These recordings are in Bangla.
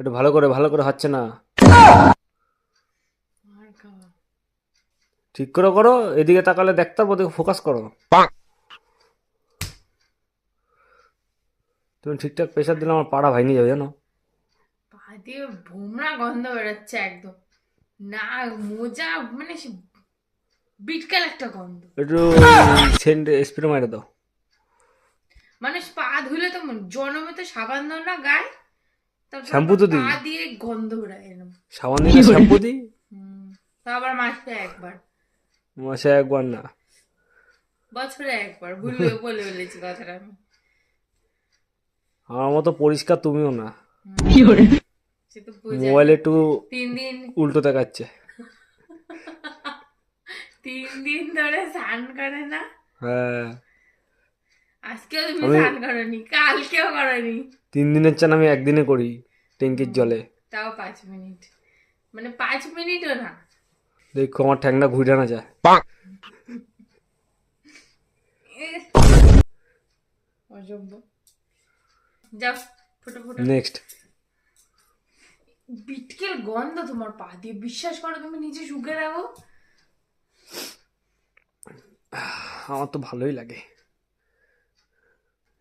একটু ভালো করে হচ্ছে না। ঠিক করে করো, এদিকে তাকালে দেখতে পাবো, ওদিকে ফোকাস করো। তুমি ঠিকঠাক প্রেশার দিলে আমার পাড়া ভাঙে যাবে জানো। পা দিয়ে ভোমরা গন্ধ বেরোচ্ছে একদম। না, মোজা মানে বিটকাল একটা গন্ধ। একটু সেন্ট স্প্রে মারে দাও। মানুষ পা ধুলে তো জনমে তো সাবান দাও না গায়ে, তারপর শ্যাম্পু আবার তো পা দিই, দিয়ে গন্ধ বেরোয় এরম। সাবান দিই না, শ্যাম্পু দিই। হুম, তা আবার মাসে একবার, মাসে একবার না। বছরে একবার বলে ফেলেছি কথাটা আমি। আমার মতো পরিষ্কার তুমিও না। সে তো বোঝাই। মোবাইল একটু 3 দিন উল্টো দেখাচ্ছে। 3 দিন ধরে স্নান করে না। হ্যাঁ, আজকেও তুমি আমি স্নান করনি, কালকেও করনি। 3 দিনের চান আমি একদিনে করি, ট্যাঙ্কির হুম, জলে। তাও 5 মিনিট, মানে 5 মিনিটও না। দেখো আমার ঠ্যাংটা ঘুরে না যায়। এহ, অসভ্য। যাও, ফুটো ফুটো। নেক্সট। বিটকেল গন্ধ তোমার পা দিয়ে, বিশ্বাস করো, তুমি নিচে শুকে রাখো। আমার তো ভালোই লাগে।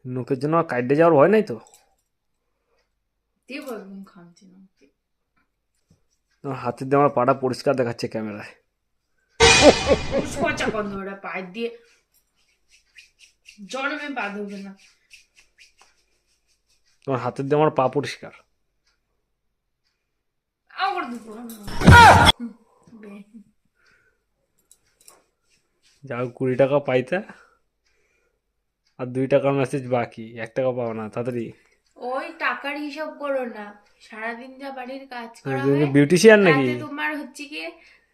নোকের জন্য আর কাইডে যাওয়ার ভয় নাই তো। দিয়ে একদম খামছি না। আমার হাতের দিয়ে আমার পাটা পরিষ্কার দেখাচ্ছে ক্যামেরায়। পচা গন্ধ ওটা পায়ে দিয়ে, জন্মে পা ধুবে না। তোমার হাতের দিয়ে আমার পা পরিষ্কার। আবার দুপুর যাও 20 টাকা পাইতে, আর 2 টাকার মেসেজ বাকি, 1 টাকা পাও না তাড়াতাড়ি। ওই টাকার হিসাব করো না, সারাদিন যা বাড়ির কাজ করা তুমি হয়, বিউটিশিয়ান নাকি? তাতে তোমার হচ্ছে কি,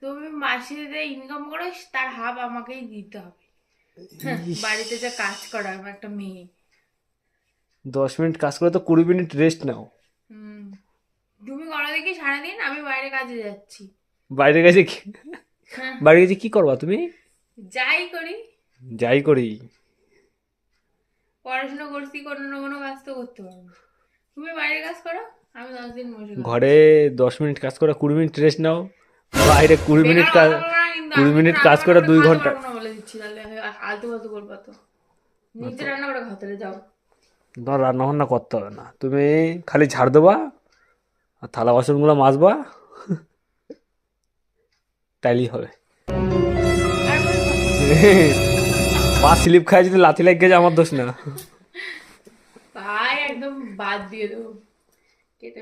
তুমি মাসে যে ইনকাম করো তার হাফ আমাকেই দিতে হবে। হ্যাঁ, ইস, বাড়িতে যা কাজ করা, আমি একটা মেয়ে। 10 মিনিট কাজ করে তো 20 মিনিট রেস্ট নাও। হুম, তুমি করো দেখি সারাদিন, আমি বাইরে কাজে যাচ্ছি। বাইরে গেছে কি? হ্যাঁ, বাইরে গেছে কি করবা তুমি? যাই করি। যাই করি। পড়াশোনা করছি, কোনো না কোনো কাজ তো করতে পারবো। তুমি বাইরে কাজ করো, আমি 10 দিন বসে ঘরে খাচ্ছি। 10 মিনিট কাজ করে 20 মিনিট রেস্ট নাও। বাইরে কুড়ি মিনিট বেকার কাজ, কথা বলো না কিন্তু, কুড়ি আমি তো মিনিট রান্না কাজ বান্না করে করে দুই খাওয়াতে ঘন্টা পারবো না বলে দিচ্ছি, তাহলে আলতু ফালতু করবো তো। নিজে রান্না করে খাওয়াতে হবে, যাও। তোমার রান্না বান্না করতে হবে না, তুমি খালি ঝাড় দেবা আর থালা বাসনগুলো মাজবা, তাইলেই হবে। আর কোনো কথা না। পা স্লিপ খায় যদি লাথি লাগে গেছে, আমার দোষ না। ভাই একদম বাদ দিয়ে দেবো, কেটে